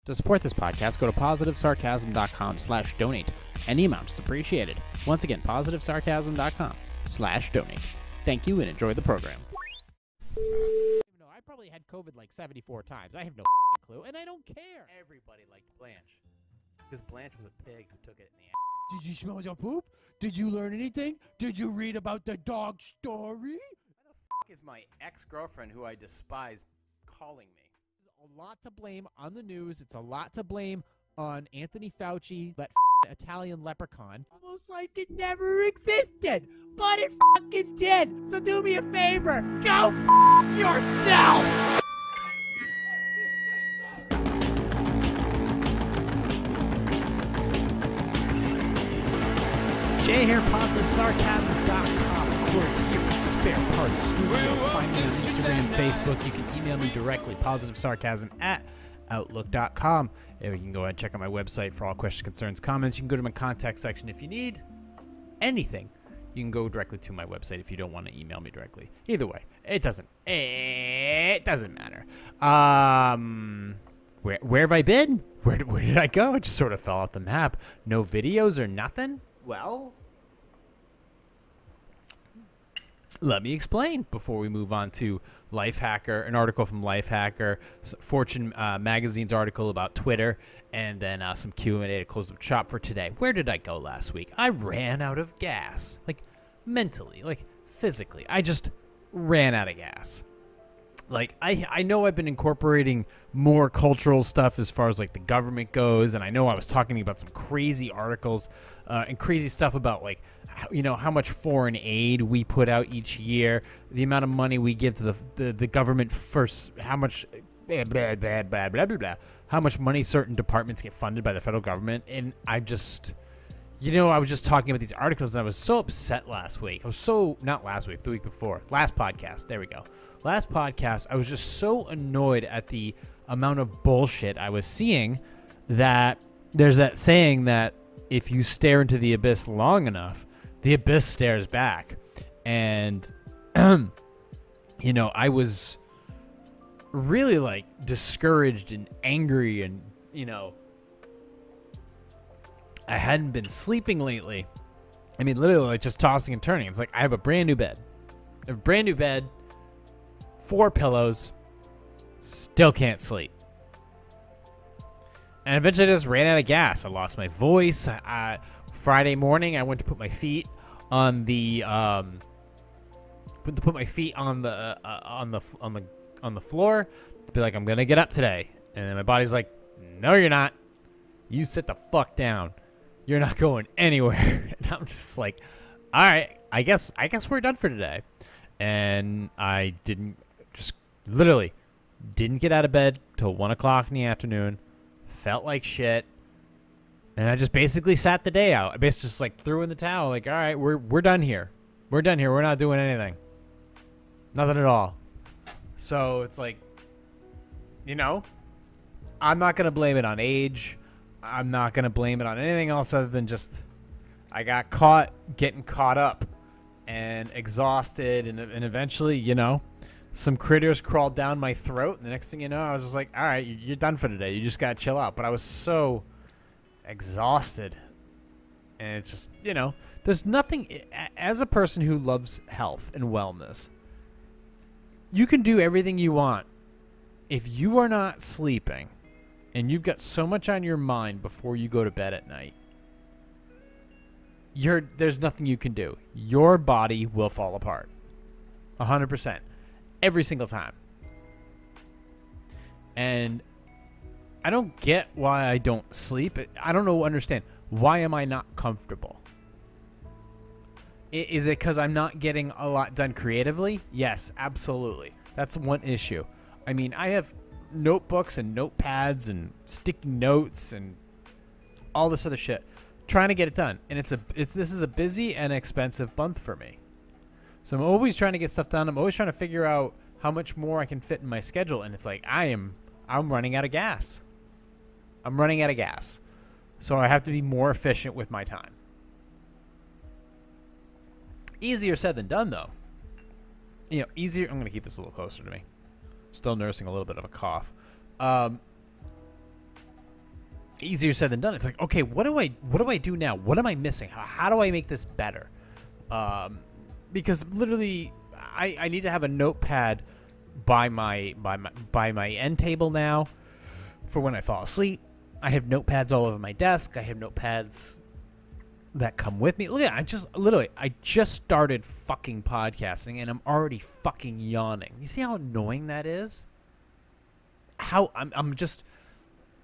To support this podcast, go to positivesarcasm.com/donate. Any amount is appreciated. Once again, positivesarcasm.com/donate. Thank you and enjoy the program. I probably had COVID like 74 times. I have no clue, and I don't care. Everybody liked Blanche. Because Blanche was a pig who took it in the ass. Did you smell your poop? Did you learn anything? Did you read about the dog story? Why the f*** is my ex-girlfriend, who I despise, calling me? There's a lot to blame on the news. It's a lot to blame on Anthony Fauci, that Italian leprechaun. Almost like it never existed, but it fucking did. So do me a favor, go yourself. Jay here, positivesarcasm.com. Record here at the Spare Parts Studio. Find me on Instagram, Facebook. You can email me directly, positivesarcasm@outlook.com. You can go ahead and check out my website for all questions, concerns, comments. You can go to my contact section if you need anything. You can go directly to my website if you don't want to email me directly. Either way, it doesn't matter. Where have I been? Where did I go? I just sort of fell off the map. No videos or nothing? Well, let me explain before we move on to Lifehacker, an article from Lifehacker, Fortune magazine's article about Twitter, and then some Q&A to close up shop for today. Where did I go last week? I ran out of gas, like mentally, like physically. I just ran out of gas. Like, I know I've been incorporating more cultural stuff as far as, like, the government goes, and I know I was talking about some crazy articles and crazy stuff about, like, how much foreign aid we put out each year, the amount of money we give to the government first, how much how much money certain departments get funded by the federal government, and I just... I was just talking about these articles, and I was so upset last week. Not last week, the week before. Last podcast. There we go. Last podcast, I was just so annoyed at the amount of bullshit I was seeing that there's that saying that if you stare into the abyss long enough, the abyss stares back. And, I was really, like, discouraged and angry and, I hadn't been sleeping lately. I mean, literally, like, just tossing and turning. It's like I have a brand new bed. 4 pillows. Still can't sleep. And eventually I just ran out of gas. I lost my voice. Friday morning, I went to put my feet on the on the floor to be like, I'm gonna get up today. And then my body's like, no, you're not. You sit the fuck down. You're not going anywhere. And I'm just like, all right, I guess we're done for today. And I literally didn't get out of bed till 1 o'clock in the afternoon. Felt like shit. And I just basically sat the day out. I basically just like threw in the towel. Like, all right, we're done here. We're done here. We're not doing anything. Nothing at all. So it's like, I'm not going to blame it on age. I'm not going to blame it on anything else other than just I got getting caught up and exhausted. And eventually, some critters crawled down my throat. And the next thing you know, I was just like, all right, you're done for today. You just got to chill out. But I was so exhausted. And it's just, there's nothing, as a person who loves health and wellness, you can do everything you want. If you are not sleeping, and you've got so much on your mind before you go to bed at night, there's nothing you can do. Your body will fall apart. 100%. Every single time. And I don't get why I don't sleep. I don't understand. Why am I not comfortable? Is it because I'm not getting a lot done creatively? Yes, absolutely. That's one issue. I mean, I have notebooks and notepads and sticky notes and all this other shit trying to get it done, and this is a busy and expensive month for me, so I'm always trying to get stuff done. I'm always trying to figure out how much more I can fit in my schedule, and it's like I'm running out of gas. So I have to be more efficient with my time. Easier said than done, though. Easier. I'm going to keep this a little closer to me. Still nursing a little bit of a cough. easier said than done. It's like, okay, what do I do now? What am I missing? How do I make this better? Because literally, I need to have a notepad by my end table now for when I fall asleep. I have notepads all over my desk. I have notepads that come with me. Look at I just started fucking podcasting and I'm already fucking yawning. You see how annoying that is? How I'm just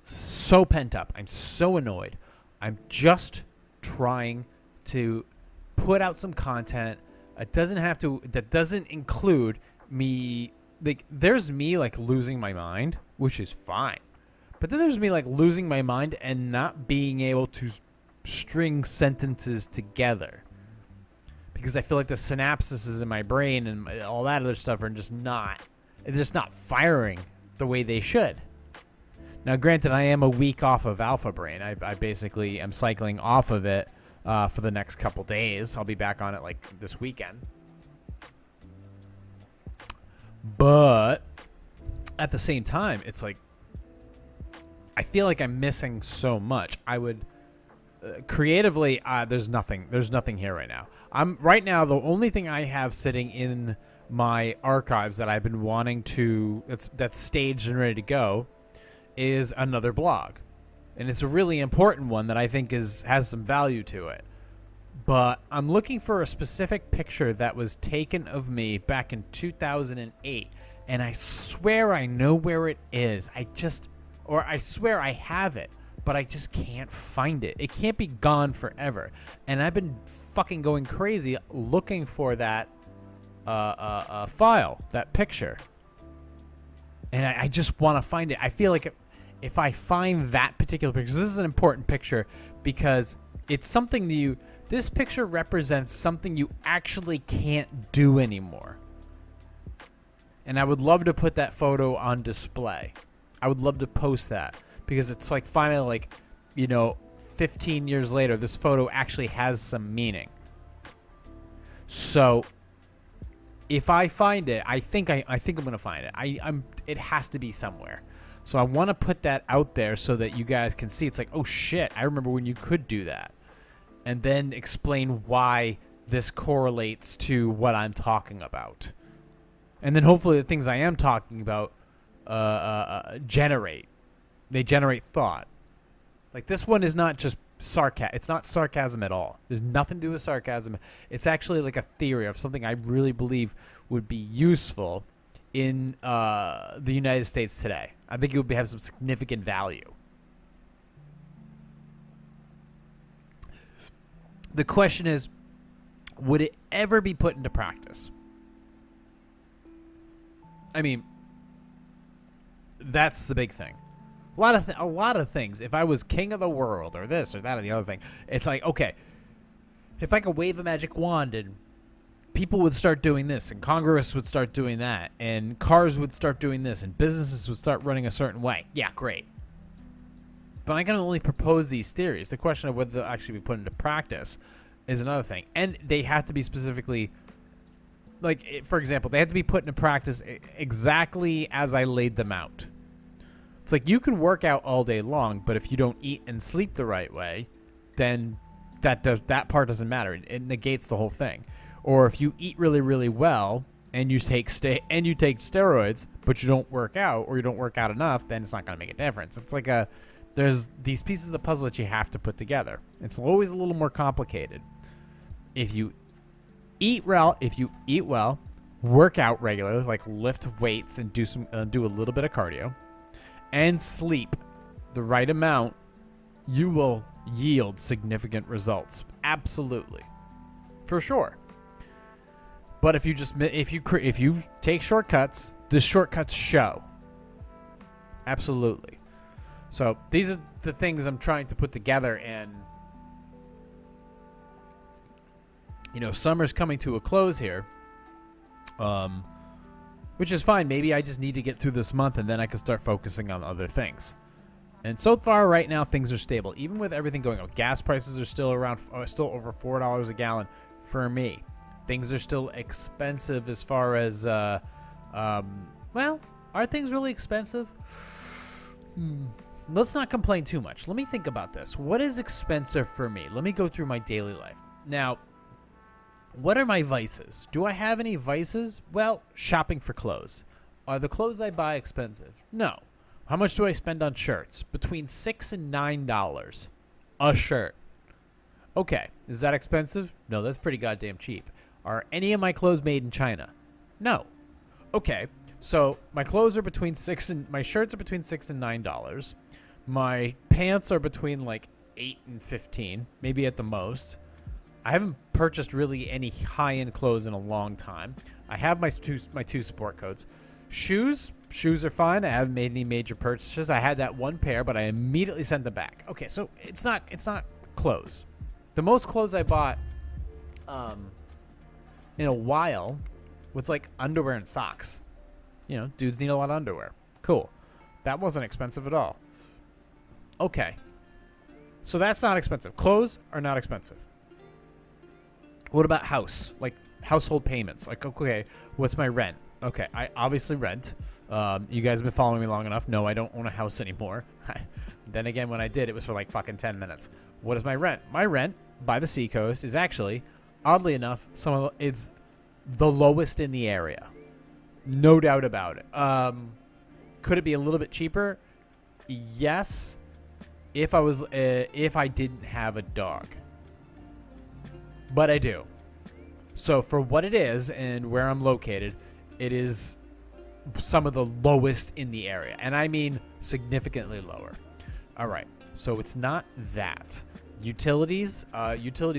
so pent up. I'm so annoyed. I'm just trying to put out some content. It doesn't have to. That doesn't include me. Like, there's me like losing my mind, which is fine. But then there's me like losing my mind and not being able to string sentences together because I feel like the synapses in my brain and all that other stuff are just not. It's just not firing the way they should. Now, granted, I am a week off of Alpha Brain. I basically am cycling off of it for the next couple days. I'll be back on it like this weekend. But at the same time, it's like I feel like I'm missing so much. I would creatively, there's nothing here right now. Right now, the only thing I have sitting in my archives that I've been wanting to that's staged and ready to go is another blog, and it's a really important one that I think has some value to it. But I'm looking for a specific picture that was taken of me back in 2008, and I swear I know where it is. I swear I have it, but I just can't find it. It can't be gone forever, and I've been fucking going crazy looking for that file, that picture, and I just want to find it. I feel like if I find that particular picture, this is an important picture because it's something that this picture represents something you actually can't do anymore. And I would love to put that photo on display. I would love to post that because it's like finally, like, 15 years later, this photo actually has some meaning. So if I find it, I think I'm gonna find it. It has to be somewhere. So I want to put that out there so that you guys can see. It's like, oh shit, I remember when you could do that, and then explain why this correlates to what I'm talking about, and then hopefully the things I am talking about generate thought. Like, this one is not just sarcasm. It's not sarcasm at all. There's nothing to do with sarcasm. It's actually like a theory of something I really believe would be useful in the United States today. I think it would have some significant value. The question is, would it ever be put into practice? I mean, that's the big thing. A lot of things. If I was king of the world or this or that or the other thing, it's like, okay, if I could wave a magic wand and people would start doing this and Congress would start doing that and cars would start doing this and businesses would start running a certain way. Yeah, great. But I can only propose these theories. The question of whether they'll actually be put into practice is another thing. And they have to be specifically, like, for example, they have to be put into practice exactly as I laid them out. It's like, you can work out all day long, but if you don't eat and sleep the right way, then that part doesn't matter. It negates the whole thing. Or if you eat really, really well and you take steroids, but you don't work out, or you don't work out enough, then it's not going to make a difference. It's like there's these pieces of the puzzle that you have to put together. It's always a little more complicated. If you eat well, work out regularly, like lift weights and do a little bit of cardio, and sleep the right amount, you will yield significant results. Absolutely, for sure. But if you take shortcuts, the shortcuts show. Absolutely. So these are the things I'm trying to put together, and summer's coming to a close here, which is fine. Maybe I just need to get through this month, and then I can start focusing on other things. And so far, right now, things are stable. Even with everything going on, gas prices are still over $4 a gallon for me. Things are still expensive as far as, well, are things really expensive? let's not complain too much. Let me think about this. What is expensive for me? Let me go through my daily life. Now, what are my vices? Do I have any vices? Well, shopping for clothes. Are the clothes I buy expensive? No. How much do I spend on shirts? Between $6 and $9 a shirt. Okay, is that expensive? No, that's pretty goddamn cheap. Are any of my clothes made in China? No. Okay, so my clothes are between my shirts are between $6 and $9. My pants are between like 8 and 15, maybe at the most. I haven't purchased really any high-end clothes in a long time. I have my two sport coats. Shoes are fine. I haven't made any major purchases. I had that one pair, but I immediately sent them back. Okay, so it's not clothes. The most clothes I bought in a while was like underwear and socks. You know, dudes need a lot of underwear. Cool. That wasn't expensive at all. Okay. So that's not expensive. Clothes are not expensive. What about house? Like household payments. Like, okay, what's my rent? Okay, I obviously rent. You guys have been following me long enough. No, I don't own a house anymore. Then again, when I did, it was for like fucking 10 minutes. What is my rent? My rent by the seacoast is actually, oddly enough, it's the lowest in the area. No doubt about it. Could it be a little bit cheaper? Yes. If I didn't have a dog. But I do. So for what it is and where I'm located, it is some of the lowest in the area. And I mean significantly lower. All right. So it's not that. Utilities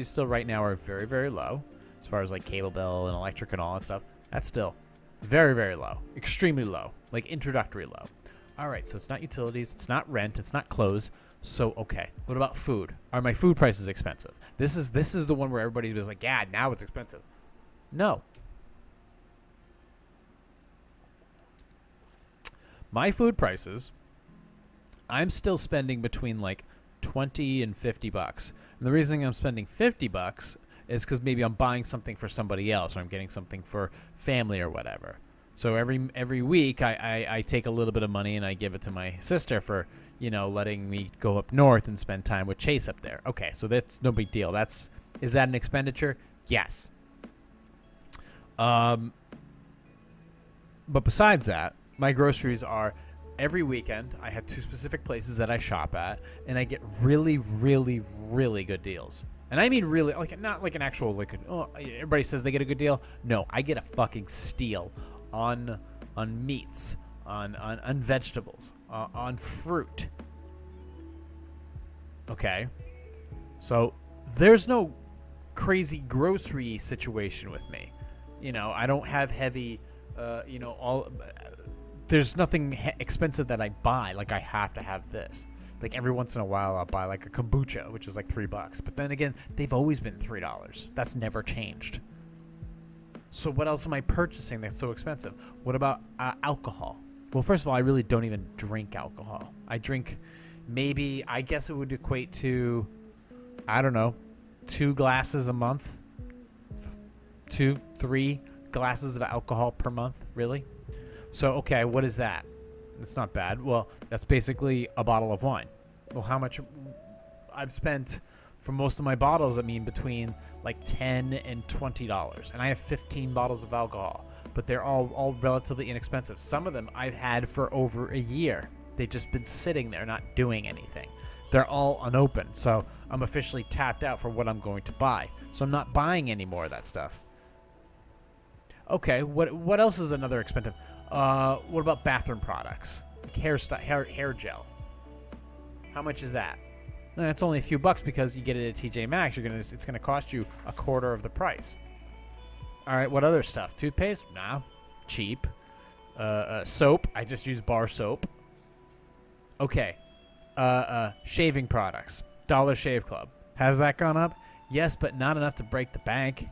still right now are very, very low. As far as like cable bill and electric and all that stuff. That's still very, very low. Extremely low. Like introductory low. All right. So it's not utilities. It's not rent. It's not clothes. So, okay. What about food? Are my food prices expensive? This is the one where everybody was like, yeah, now it's expensive. No. My food prices, I'm still spending between like 20 and 50 bucks. And the reason I'm spending 50 bucks is because maybe I'm buying something for somebody else or I'm getting something for family or whatever. So every week I take a little bit of money and I give it to my sister for, you know, letting me go up north and spend time with Chase up there. Okay, so that's no big deal. Is that an expenditure? Yes. But besides that, my groceries are every weekend. I have 2 specific places that I shop at, and I get really, really, really good deals. And I mean really, like not like an actual like, oh, everybody says they get a good deal. No, I get a fucking steal on meats, on vegetables, on fruit. Okay, so there's no crazy grocery situation with me. You know, I don't have heavy, there's nothing expensive that I buy. Like I have to have this. Like every once in a while I'll buy like a kombucha, which is like $3. But then again, they've always been $3. That's never changed. So what else am I purchasing that's so expensive? What about alcohol? Well, first of all, I really don't even drink alcohol. I drink maybe, I guess it would equate to, I don't know, 2 glasses a month. 2, 3 glasses of alcohol per month, really? So, okay, what is that? It's not bad. Well, that's basically a bottle of wine. Well, how much I've spent for most of my bottles, I mean, between like $10 and $20. And I have 15 bottles of alcohol, but they're all relatively inexpensive. Some of them I've had for over a year. They've just been sitting there not doing anything. They're all unopened, so I'm officially tapped out for what I'm going to buy. So I'm not buying any more of that stuff. Okay, what else is another expensive? What about bathroom products? Like hair gel. How much is that? It's only a few bucks because you get it at TJ Maxx. It's gonna cost you a quarter of the price. All right, what other stuff? Toothpaste? Nah, cheap. Soap? I just use bar soap. Okay. Shaving products. Dollar Shave Club. Has that gone up? Yes, but not enough to break the bank.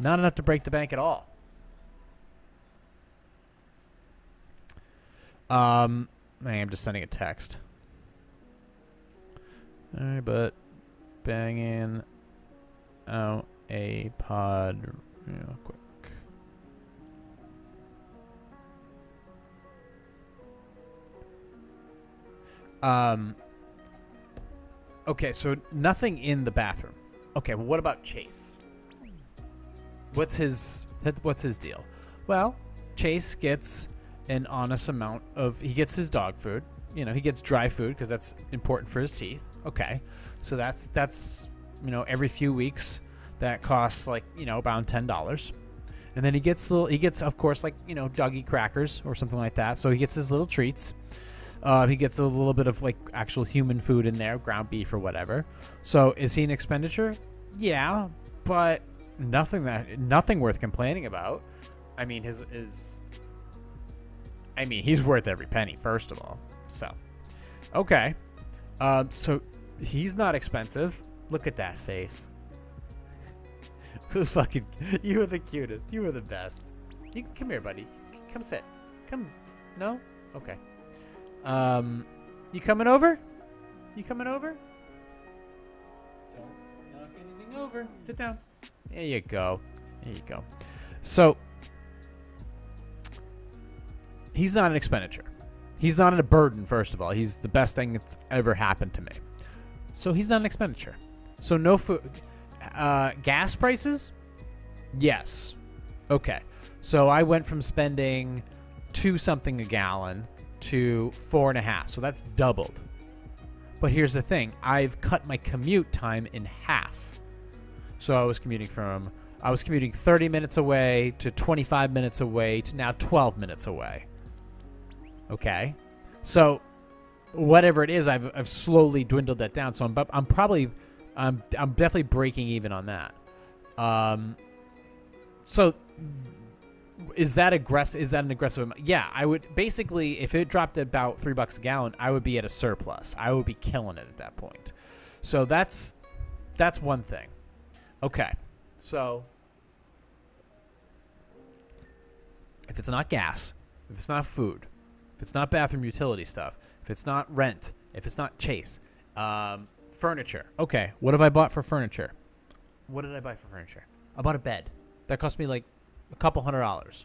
Not enough to break the bank at all. I'm just sending a text. All right, but banging out a pod real quick. Okay, so nothing in the bathroom. Okay, well, what about Chase? What's his deal? Well, Chase gets an honest amount of, he gets his dog food. You know, he gets dry food because that's important for his teeth. Okay, so that's every few weeks that costs like about $10. And then he gets of course like doggy crackers or something like that. So he gets his little treats. He gets a little bit of like actual human food in there, ground beef or whatever. So is he an expenditure? Yeah, but nothing worth complaining about. I mean, he's worth every penny, first of all. So, okay. So he's not expensive. Look at that face. Who's fucking? You are the cutest. You are the best. You can come here, buddy. Come sit. Come. No? Okay. You coming over? You coming over? Don't knock anything over. Sit down. There you go. There you go. So, he's not an expenditure. He's not a burden, first of all. He's the best thing that's ever happened to me. So, he's not an expenditure. So, no food. Gas prices? Yes. Okay. So, I went from spending $2 something a gallon to $4.50. So that's doubled. But here's the thing. I've cut my commute time in half. So I was commuting 30 minutes away to 25 minutes away to now 12 minutes away. Okay. So whatever it is, I've slowly dwindled that down. So I'm definitely breaking even on that. So is that aggressive? Is that an aggressive amount? Yeah, I would basically, if it dropped at about $3 a gallon, I would be at a surplus. I would be killing it at that point. So that's one thing. Okay, so if it's not gas, if it's not food, if it's not bathroom utility stuff, if it's not rent, if it's not Chase, furniture. Okay, what have I bought for furniture? What did I buy for furniture? I bought a bed. That cost me like a couple $100.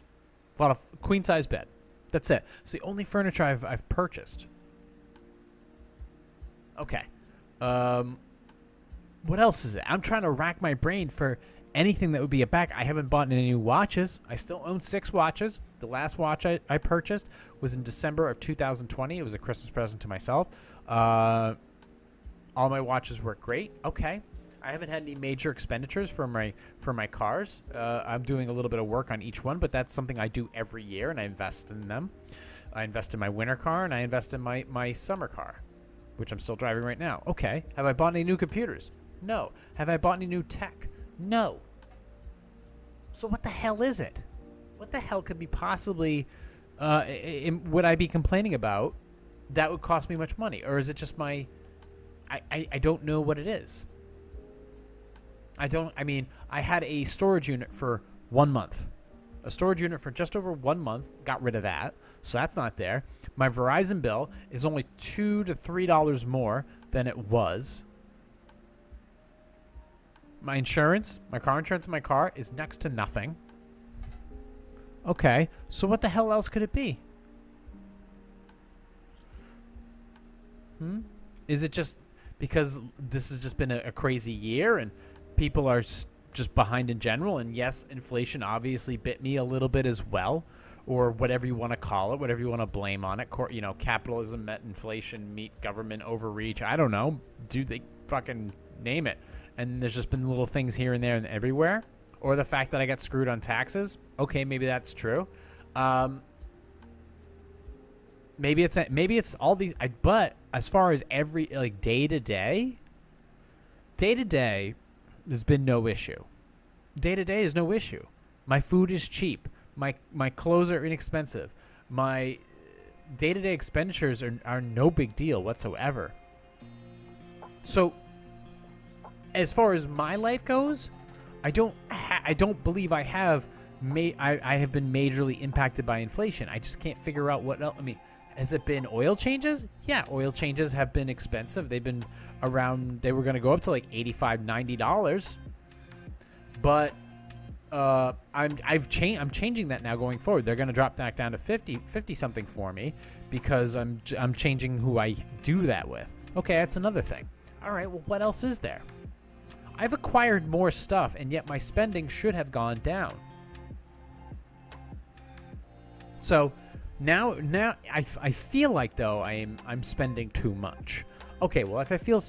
Bought a queen size bed. That's it. It's the only furniture I've purchased. Okay. What else is it? I'm trying to rack my brain for anything that would be a back. I haven't bought any new watches. I still own 6 watches. The last watch I purchased was in December of 2020. It was a Christmas present to myself. All my watches work great. Okay. I haven't had any major expenditures for my cars. I'm doing a little bit of work on each one, but that's something I do every year, and I invest in them. I invest in my winter car, and I invest in my summer car, which I'm still driving right now. Okay. Have I bought any new computers? No. Have I bought any new tech? No. So what the hell is it? What the hell could be possibly would I be complaining about that would cost me much money? Or is it just I don't know what it is. I had a storage unit for 1 month. A storage unit for just over 1 month. Got rid of that. So that's not there. My Verizon bill is only $2 to $3 more than it was. My insurance, my car insurance in my car is next to nothing. Okay. So what the hell else could it be? Is it just because this has just been a crazy year and people are just behind in general, and yes, inflation obviously bit me a little bit as well, or whatever you want to call it, whatever you want to blame on it. Capitalism met inflation, meet government overreach. I don't know. Dude, they fucking name it. And there's just been little things here and there and everywhere. Or the fact that I got screwed on taxes. Okay, maybe that's true. Maybe it's all these. But as far as every day to day, there's been no issue. Day to day is no issue. My food is cheap. My clothes are inexpensive. My day-to-day expenditures are no big deal whatsoever. So, as far as my life goes, I don't believe I have been majorly impacted by inflation. I just can't figure out what else. Has it been oil changes? Yeah, oil changes have been expensive. They've been around, they were going to go up to like $85, $90. But I'm changing that now going forward. They're going to drop back down to 50 something for me because I'm changing who I do that with. Okay, that's another thing. All right, well, what else is there? I've acquired more stuff, and yet my spending should have gone down. So now I feel like though I'm spending too much. Okay, well, if I feel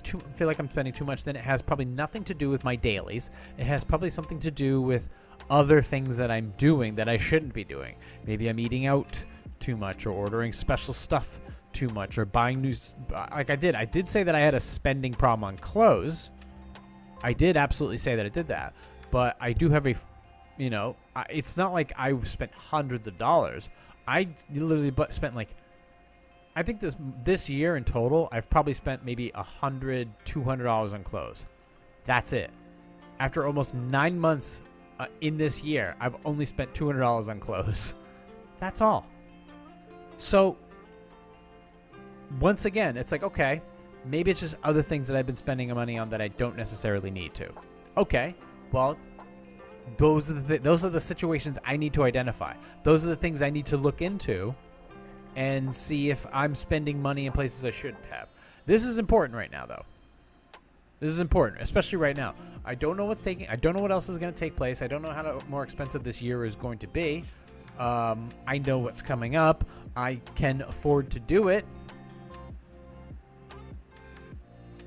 like I'm spending too much, then it has probably nothing to do with my dailies. It has probably something to do with other things that I'm doing that I shouldn't be doing. Maybe I'm eating out too much, or ordering special stuff too much, or buying new. Like I did say that I had a spending problem on clothes. I did absolutely say that I did that, but I do have it's not like I spent hundreds of dollars. I literally spent like, I think this year in total, I've probably spent maybe $100, $200 on clothes. That's it. After almost 9 months in this year, I've only spent $200 on clothes. That's all. So once again, it's like, okay, maybe it's just other things that I've been spending money on that I don't necessarily need to. Okay, well, those are the situations I need to identify. Those are the things I need to look into and see if I'm spending money in places I shouldn't have. This is important right now, though. This is important, especially right now. I don't know I don't know what else is going to take place. I don't know how more expensive this year is going to be. I know what's coming up. I can afford to do it.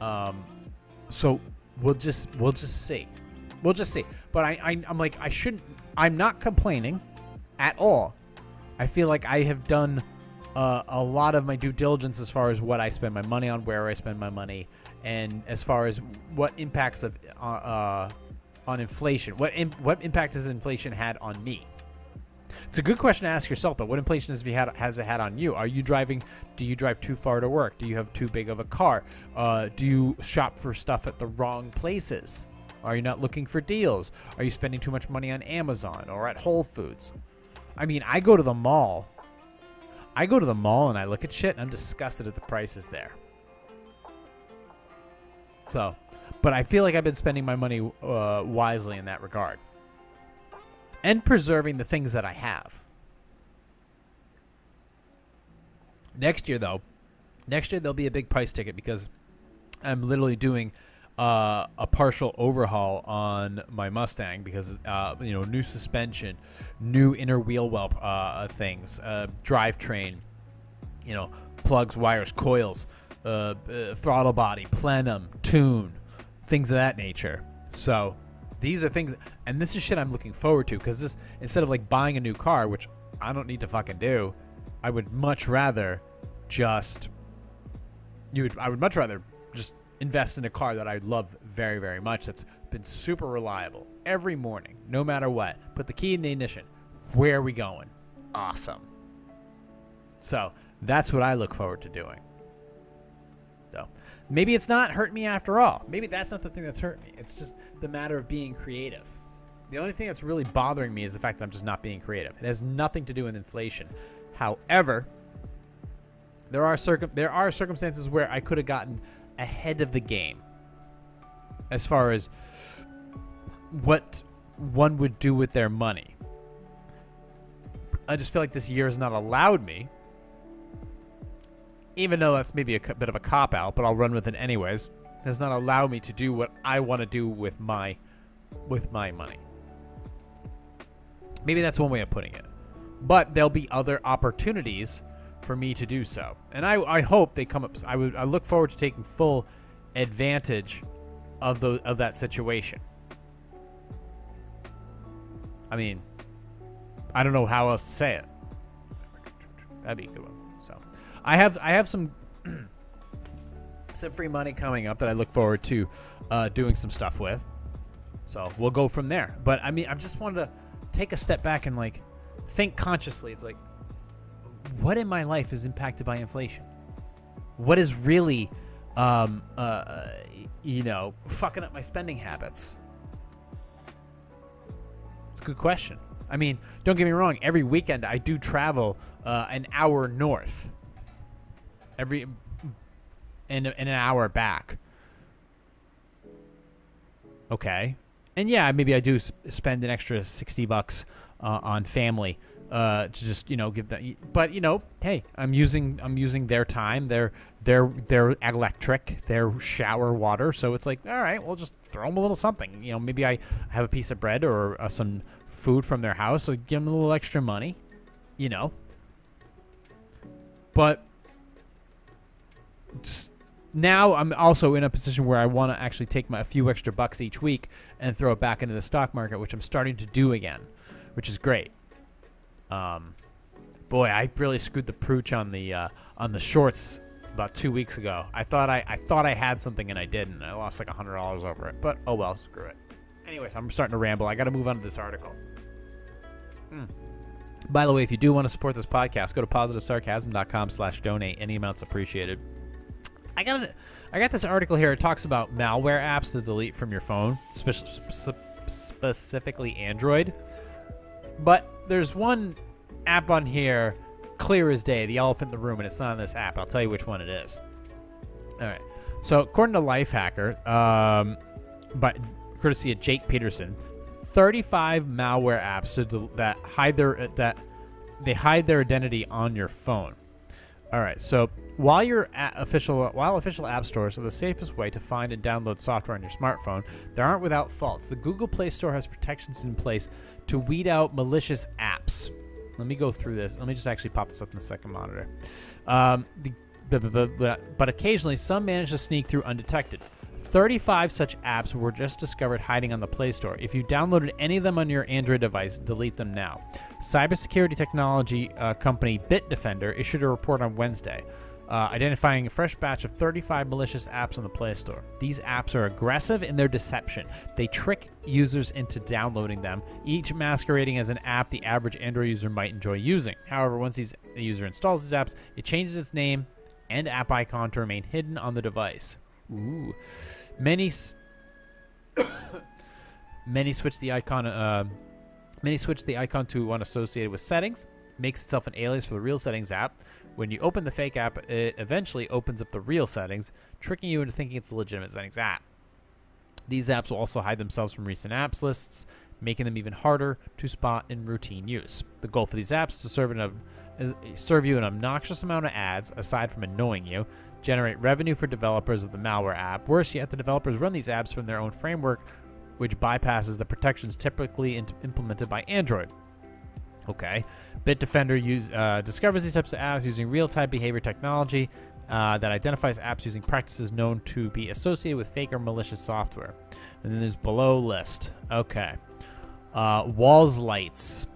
So we'll just see. We'll just see. But I'm like, I'm not complaining at all. I feel like I have done a lot of my due diligence as far as what I spend my money on, where I spend my money, and as far as what impacts of on inflation. What impact has inflation had on me? It's a good question to ask yourself, though. What inflation has it had on you? Do you drive too far to work? Do you have too big of a car? Do you shop for stuff at the wrong places? Are you not looking for deals? Are you spending too much money on Amazon or at Whole Foods? I mean, I go to the mall and I look at shit and I'm disgusted at the prices there. So, but I feel like I've been spending my money wisely in that regard. And preserving the things that I have. Next year there'll be a big price ticket because I'm literally doing a partial overhaul on my Mustang because new suspension, new inner wheel well things, drivetrain, plugs, wires, coils, throttle body, plenum, tune, things of that nature. So these are things, and this is shit I'm looking forward to because this, instead of like buying a new car, which I don't need to fucking do, I would much rather just invest in a car that I love very, very much, that's been super reliable every morning, no matter what. Put the key in the ignition. Where are we going? Awesome. So that's what I look forward to doing. So maybe it's not hurting me after all. Maybe that's not the thing that's hurting me. It's just the matter of being creative. The only thing that's really bothering me is the fact that I'm just not being creative. It has nothing to do with inflation. However, there are circumstances where I could have gotten ahead of the game as far as what one would do with their money. I just feel like this year has not allowed me, even though that's maybe a bit of a cop-out, but I'll run with it anyways, has not allowed me to do what I want to do with my money. Maybe that's one way of putting it. But there'll be other opportunities for me to do so. And I hope they come up. I look forward to taking full advantage of that situation. I mean, I don't know how else to say it. That'd be a good one. So I have some free money coming up that I look forward to doing some stuff with. So we'll go from there. But I mean, I just wanted to take a step back and like think consciously. It's like, what in my life is impacted by inflation? What is really, fucking up my spending habits? It's a good question. I mean, don't get me wrong. Every weekend I do travel an hour north. And an hour back. Okay. And yeah, maybe I do spend an extra $60 on family to just give that. But hey, I'm using their time, their electric, their shower water. So it's like, all right, we'll just throw them a little something. Maybe I have a piece of bread or some food from their house, so give them a little extra money. But just now I'm also in a position where I want to actually take a few extra bucks each week and throw it back into the stock market, which I'm starting to do again, which is great. Boy, I really screwed the pooch on the shorts about 2 weeks ago. I thought I had something and I didn't. I lost like $100 over it, but oh well, screw it. Anyways, I'm starting to ramble. I got to move on to this article. By the way, if you do want to support this podcast, go to positivesarcasm.com/donate. Any amount's appreciated. I got this article here. It talks about malware apps to delete from your phone, specifically Android. But there's one app on here, clear as day, the elephant in the room, and it's not on this app. I'll tell you which one it is. All right. So according to Lifehacker, but courtesy of Jake Peterson, 35 malware apps that hide their identity on your phone. All right. So while official app stores are the safest way to find and download software on your smartphone, they aren't without faults. The Google Play Store has protections in place to weed out malicious apps. Let me go through this. Let me just actually pop this up in the second monitor. But occasionally, some manage to sneak through undetected. 35 such apps were just discovered hiding on the Play Store. If you downloaded any of them on your Android device, delete them now. Cybersecurity technology company Bitdefender issued a report on Wednesday, identifying a fresh batch of 35 malicious apps on the Play Store. These apps are aggressive in their deception. They trick users into downloading them, each masquerading as an app the average Android user might enjoy using. However, once the user installs these apps, it changes its name and app icon to remain hidden on the device. Ooh. Many switch the icon. Many switch the icon to one associated with settings. Makes itself an alias for the real settings app. When you open the fake app, it eventually opens up the real settings, tricking you into thinking it's a legitimate settings app. These apps will also hide themselves from recent apps lists, making them even harder to spot in routine use. The goal for these apps is to serve you an obnoxious amount of ads, aside from annoying you, generate revenue for developers of the malware app. Worse yet, the developers run these apps from their own framework, which bypasses the protections typically implemented by Android. Okay. Bitdefender discovers these types of apps using real-time behavior technology that identifies apps using practices known to be associated with fake or malicious software. And then there's below list. Okay. Walls lights,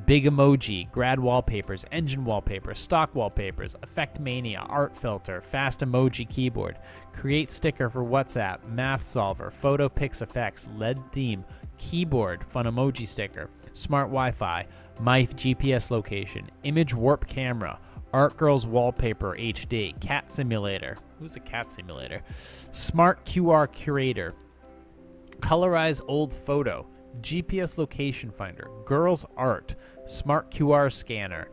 big emoji, grad wallpapers, engine wallpapers, stock wallpapers, effect mania, art filter, fast emoji keyboard, create sticker for WhatsApp, math solver, photo pix effects, LED theme, keyboard, fun emoji sticker, smart Wi-Fi, my GPS location, image warp camera, art girls wallpaper HD, cat simulator. Who's a cat simulator? Smart QR curator, colorize old photo, GPS location finder, girls art, smart QR scanner,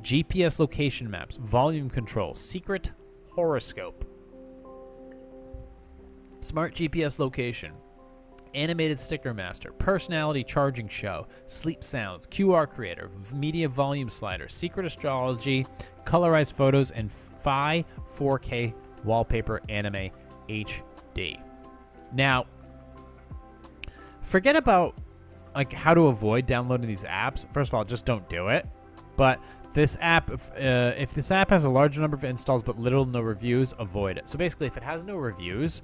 GPS location maps, volume control, secret horoscope, smart GPS location, animated sticker master, personality charging show, sleep sounds, QR creator, media volume slider, secret astrology, colorized photos, and 4K wallpaper anime HD. Now, forget about how to avoid downloading these apps. First of all, just don't do it. But this app, if this app has a large number of installs but little to no reviews, avoid it. So basically, if it has no reviews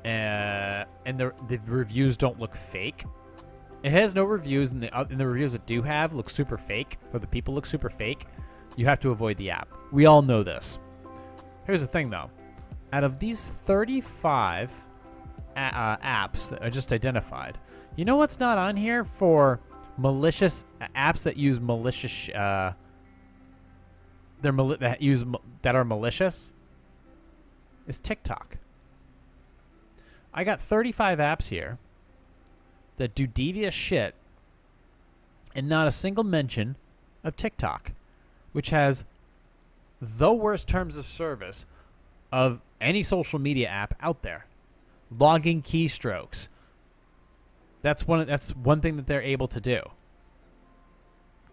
and the reviews don't look fake, it has no reviews and the reviews that do have look super fake, or the people look super fake, you have to avoid the app. We all know this. Here's the thing, though. Out of these 35 apps that I just identified, you know what's not on here for malicious apps that use malicious that are malicious? Is TikTok. I got 35 apps here that do devious shit and not a single mention of TikTok, which has the worst terms of service of any social media app out there. Logging keystrokes That's one thing that they're able to do.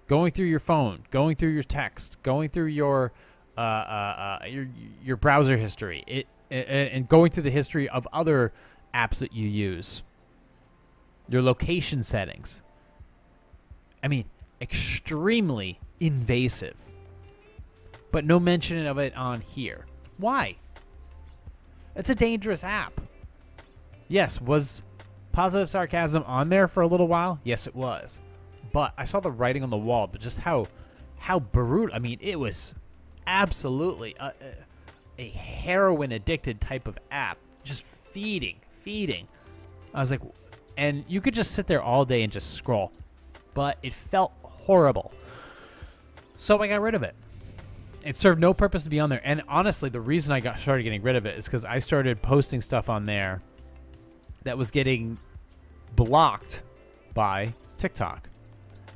Going through your phone, going through your text, going through your browser history, and going through the history of other apps that you use, your location settings. I mean, extremely invasive, but no mention of it on here. Why? It's a dangerous app. Yes, was Positive Sarcasm on there for a little while? Yes, it was. But I saw the writing on the wall, but just how brutal. I mean, it was absolutely a heroin-addicted type of app. Just feeding. I was like, and you could just sit there all day and just scroll. But it felt horrible. So I got rid of it. It served no purpose to be on there. And honestly, the reason I started getting rid of it is because I started posting stuff on there that was getting blocked by TikTok.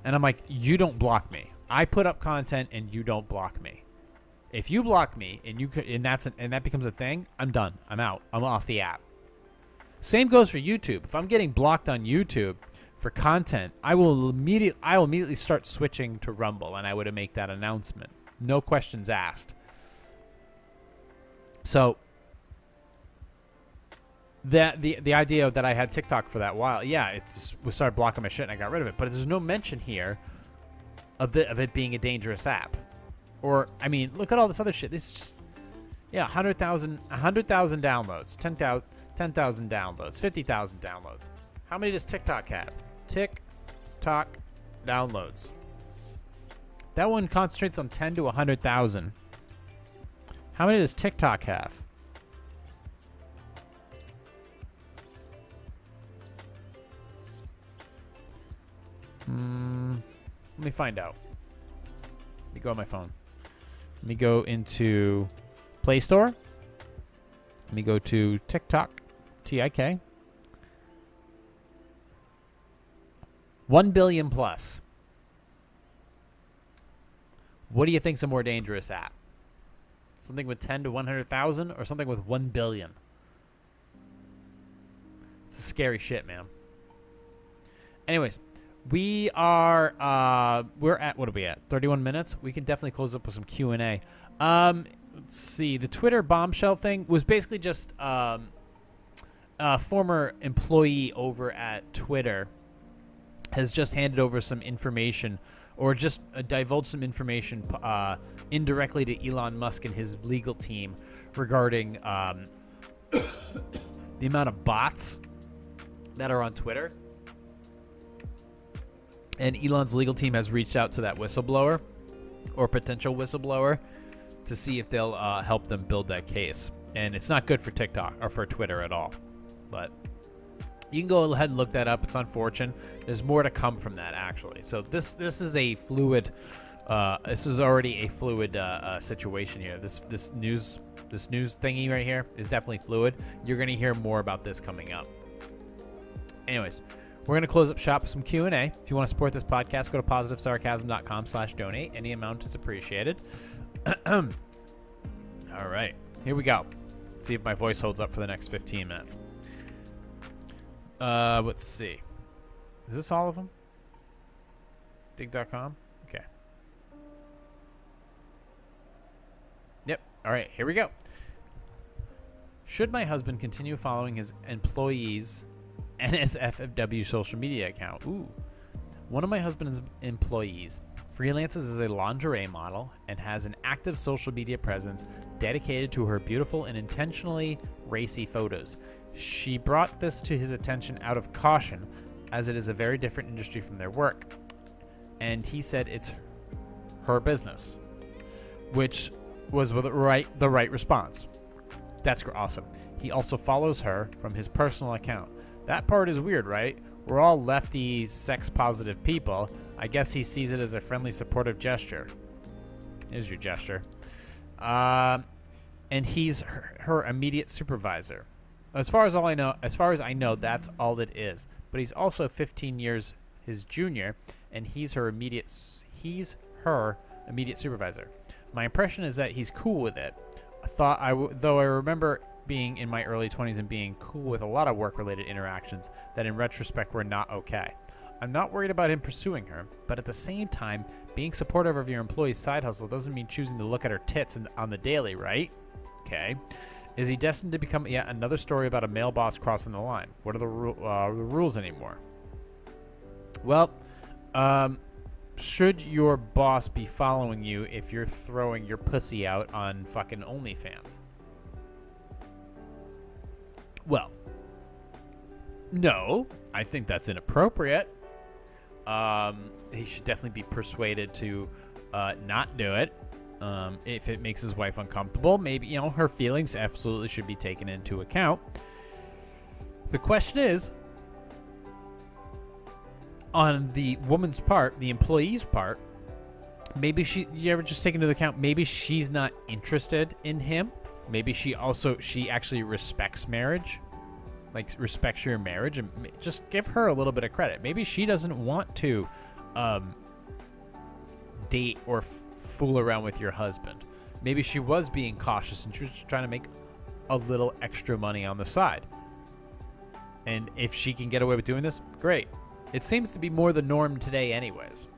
And I'm like, you don't block me. I put up content and you don't block me. If you block me and that becomes a thing, I'm done. I'm out. I'm off the app. Same goes for YouTube. If I'm getting blocked on YouTube for content, I will immediately start switching to Rumble, and I would make that announcement. No questions asked. So the idea that I had TikTok for that while, yeah, we started blocking my shit and I got rid of it. But there's no mention here of it being a dangerous app. Or, I mean, look at all this other shit. This is just, yeah, 100,000 downloads, 10,000 downloads, 50,000 downloads. How many does TikTok have? TikTok downloads. That one concentrates on 10 to 100,000. How many does TikTok have? Let me find out. Let me go on my phone. Let me go into Play Store. Let me go to TikTok, TIK. 1 billion plus. What do you think's a more dangerous app? Something with 10 to 100,000 or something with 1 billion? It's a scary shit, man. Anyways, we're at, what are we at? 31 minutes? We can definitely close up with some Q&A. Let's see. The Twitter bombshell thing was basically just a former employee over at Twitter has just handed over some information, or just divulged some information indirectly to Elon Musk and his legal team regarding the amount of bots that are on Twitter. And Elon's legal team has reached out to that whistleblower or potential whistleblower to see if they'll help them build that case. And it's not good for TikTok or for Twitter at all. But you can go ahead and look that up. It's on Fortune. There's more to come from that, actually. So this is a fluid. This is already a fluid situation here. This news thingy right here is definitely fluid. You're going to hear more about this coming up. Anyways, we're going to close up shop with some Q&A. If you want to support this podcast, go to positivesarcasm.com/donate. Any amount is appreciated. All right, here we go. Let's see if my voice holds up for the next 15 minutes. Let's see. Is this all of them? Dig.com? Okay. Yep. All right, here we go. Should my husband continue following his employees' NSFW social media account? Ooh. One of my husband's employees freelances as a lingerie model and has an active social media presence dedicated to her beautiful and intentionally racy photos. She brought this to his attention out of caution, as it is a very different industry from their work. And he said it's her business, which was the right response. That's awesome. He also follows her from his personal account. That part is weird, right? We're all lefty, sex-positive people. I guess he sees it as a friendly, supportive gesture. Here's your gesture. And he's her immediate supervisor. As far as I know, that's all it is. But he's also 15 years his junior, and he's her immediate supervisor. My impression is that he's cool with it. Though I remember being in my early 20s and being cool with a lot of work-related interactions that in retrospect were not okay. I'm not worried about him pursuing her, but at the same time, being supportive of your employee's side hustle doesn't mean choosing to look at her tits on the daily, right? Okay. Is he destined to become yet another story about a male boss crossing the line? What are the rules anymore? Well, should your boss be following you if you're throwing your pussy out on fucking OnlyFans? Well, no, I think that's inappropriate. He should definitely be persuaded to not do it. If it makes his wife uncomfortable, maybe, her feelings absolutely should be taken into account. The question is, on the woman's part, the employee's part, maybe you ever just take into account, maybe she's not interested in him. Maybe she actually respects marriage, like respects your marriage, and just give her a little bit of credit. Maybe she doesn't want to date or fool around with your husband. Maybe she was being cautious and she was just trying to make a little extra money on the side. And if she can get away with doing this, great. It seems to be more the norm today anyways.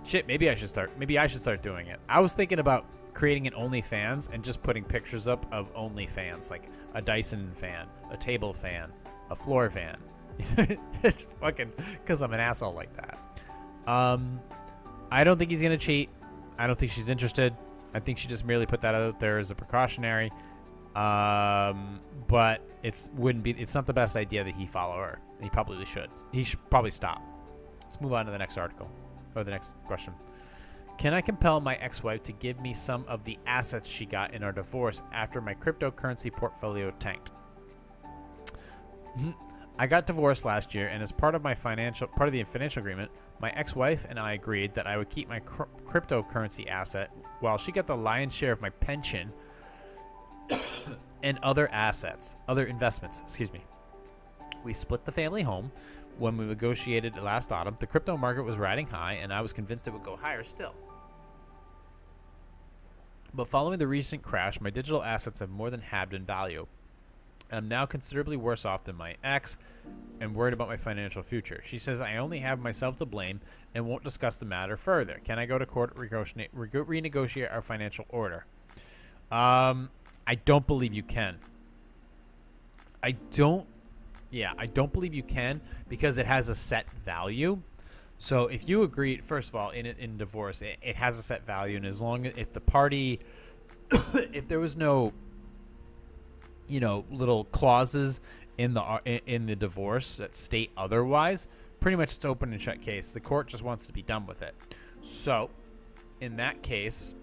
Shit, maybe I should start doing it. I was thinking about creating an OnlyFans and just putting pictures up of OnlyFans, like a Dyson fan, a table fan, a floor fan. Fucking because I'm an asshole like that. I don't think he's gonna cheat. I don't think she's interested. I think she just merely put that out there as a precautionary. But it's not the best idea that he follow her. He probably should. He should probably stop. Let's move on to the next article, or the next question. Can I compel my ex-wife to give me some of the assets she got in our divorce after my cryptocurrency portfolio tanked? I got divorced last year, and as part of the financial agreement, my ex-wife and I agreed that I would keep my cryptocurrency asset while she got the lion's share of my pension and other investments. Excuse me. We split the family home. When we negotiated last autumn, the crypto market was riding high, and I was convinced it would go higher still. But following the recent crash, my digital assets have more than halved in value. I'm now considerably worse off than my ex and worried about my financial future. She says I only have myself to blame and won't discuss the matter further. Can I go to court to renegotiate our financial order? I don't believe you can. I don't believe you can because it has a set value. So if you agree, first of all, in divorce, it has a set value, and as long as if the party, if there was no, little clauses in the divorce that state otherwise, pretty much it's open and shut case. The court just wants to be done with it. So in that case,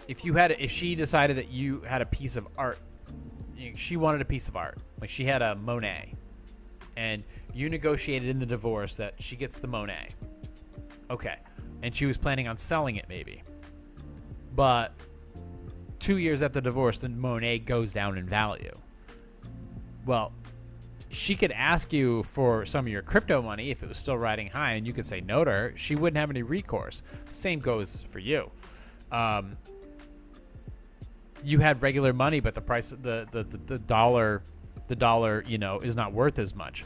if she decided that you had a piece of art, she wanted a piece of art, like she had a Monet, and you negotiated in the divorce that she gets the Monet, okay, and she was planning on selling it maybe, but 2 years after the divorce, the Monet goes down in value. Well, she could ask you for some of your crypto money if it was still riding high, and you could say no to her. She wouldn't have any recourse. Same goes for you. You had regular money, but the price of the dollar, is not worth as much.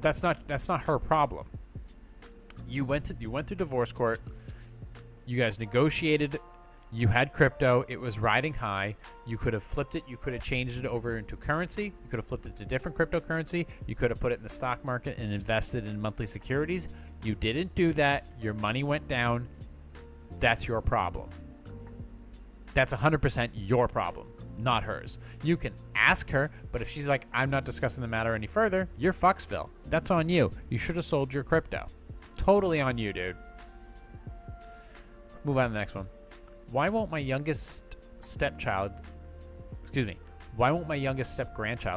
That's not her problem. You went to divorce court. You guys negotiated. You had crypto. It was riding high. You could have flipped it. You could have changed it over into currency. You could have flipped it to different cryptocurrency. You could have put it in the stock market and invested in monthly securities. You didn't do that. Your money went down. That's your problem. That's 100% your problem, not hers. You can ask her, but if she's like, I'm not discussing the matter any further, you're Foxville. That's on you. You should have sold your crypto. Totally on you, dude. Move on to the next one. Why won't my youngest step-grandchild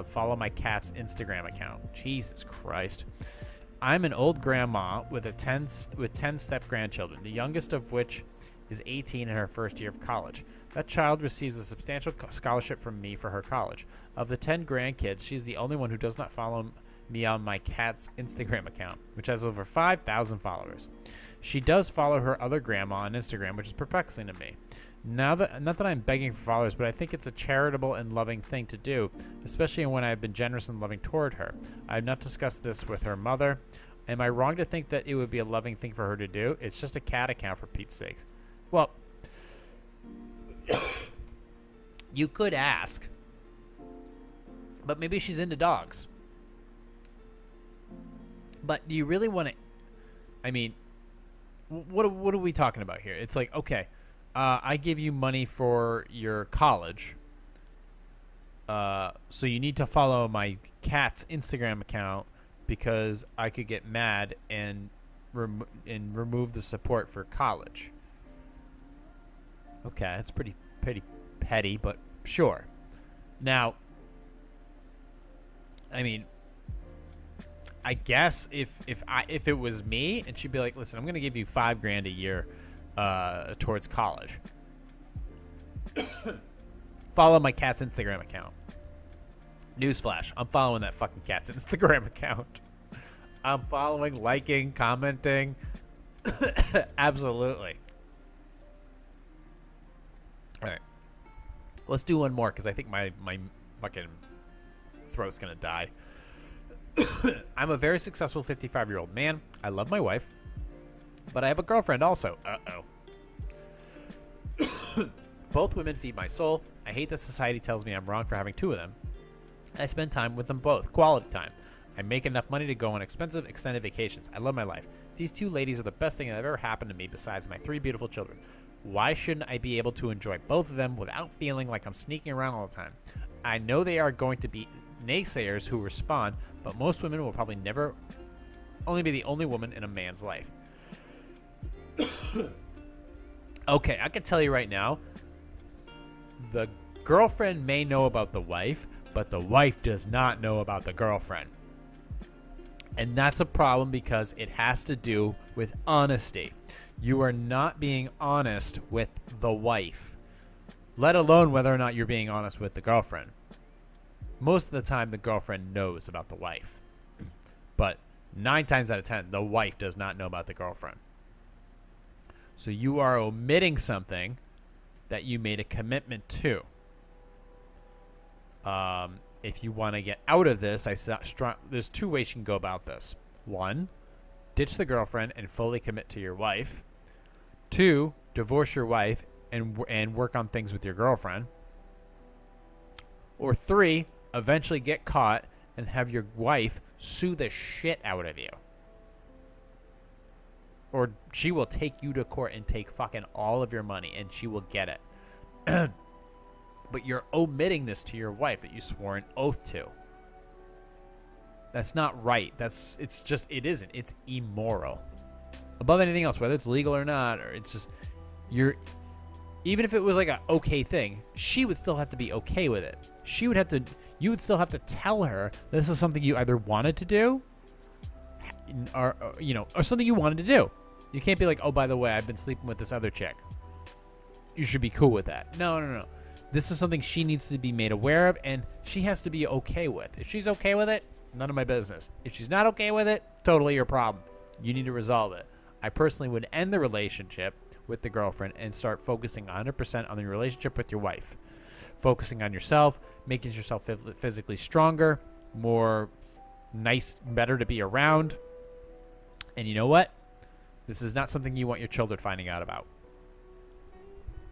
follow my cat's Instagram account? Jesus Christ. I'm an old grandma with 10 step-grandchildren, the youngest of which is 18 in her first year of college. That child receives a substantial scholarship from me for her college. Of the 10 grandkids, she's the only one who does not follow me on my cat's Instagram account, which has over 5,000 followers. She does follow her other grandma on Instagram, which is perplexing to me. Not that I'm begging for followers, but I think it's a charitable and loving thing to do, especially when I've been generous and loving toward her. I have not discussed this with her mother. Am I wrong to think that it would be a loving thing for her to do? It's just a cat account, for Pete's sake. Well, you could ask, but maybe she's into dogs. But do you really want to? I mean, what are we talking about here? It's like, okay, I give you money for your college, so you need to follow my cat's Instagram account because I could get mad and remove the support for college. Okay, that's pretty petty, but sure. Now, I mean, I guess if it was me and she'd be like, listen, I'm gonna give you $5,000 a year towards college. Follow my cat's Instagram account. Newsflash, I'm following that fucking cat's Instagram account. I'm following, liking, commenting. Absolutely. All right. Let's do one more because I think my fucking throat's going to die. I'm a very successful 55-year-old man. I love my wife, but I have a girlfriend also. Uh-oh. Both women feed my soul. I hate that society tells me I'm wrong for having two of them. I spend time with them both. Quality time. I make enough money to go on expensive, extended vacations. I love my life. These two ladies are the best thing that ever happened to me besides my 3 beautiful children. Why shouldn't I be able to enjoy both of them without feeling like I'm sneaking around all the time? I know they are going to be naysayers who respond, but most women will probably never only be the only woman in a man's life. Okay, I can tell you right now, the girlfriend may know about the wife, but the wife does not know about the girlfriend. And that's a problem because it has to do with honesty. You are not being honest with the wife, let alone whether or not you're being honest with the girlfriend. Most of the time, the girlfriend knows about the wife. But 9 times out of 10, the wife does not know about the girlfriend. So you are omitting something that you made a commitment to. If you want to get out of this, there's 2 ways you can go about this. 1, ditch the girlfriend and fully commit to your wife. 2, divorce your wife and work on things with your girlfriend. Or 3, eventually get caught and have your wife sue the shit out of you. Or she will take you to court and take fucking all of your money and she will get it. But you're omitting this to your wife that you swore an oath to. That's not right. It isn't. It's immoral. Above anything else, whether it's legal or not, or it's just, even if it was like a okay thing, she would still have to be okay with it. You would still have to tell her this is something you either wanted to do or something you wanted to do. You can't be like, oh, by the way, I've been sleeping with this other chick. You should be cool with that. No. This is something she needs to be made aware of, and she has to be okay with. If she's okay with it, none of my business. If she's not okay with it, totally your problem. You need to resolve it. I personally would end the relationship with the girlfriend and start focusing 100% on the relationship with your wife. Focusing on yourself, making yourself physically stronger, more nice, better to be around. And you know what? This is not something you want your children finding out about.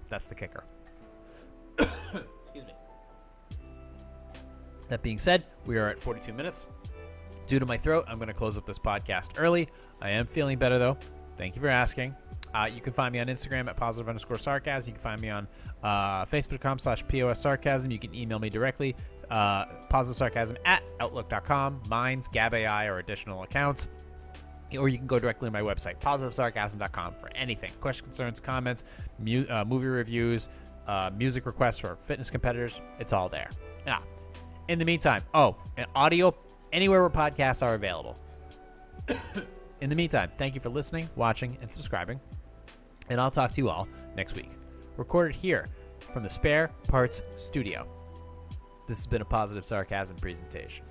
That's the kicker. Excuse me. That being said, we are at 42 minutes. Due to my throat, I'm going to close up this podcast early. I am feeling better, though. Thank you for asking. You can find me on Instagram at +_sarcasm. You can find me on Facebook.com/POSSarcasm. You can email me directly, +sarcasm@outlook.com. Mine's GabAI or additional accounts. Or you can go directly to my website, +sarcasm.com, for anything. Questions, concerns, comments, movie reviews, music requests for fitness competitors. It's all there. Now, in the meantime, and audio anywhere where podcasts are available. In the meantime, thank you for listening, watching, and subscribing. And I'll talk to you all next week. Recorded here from the Spare Parts Studio. This has been a Positive Sarcasm presentation.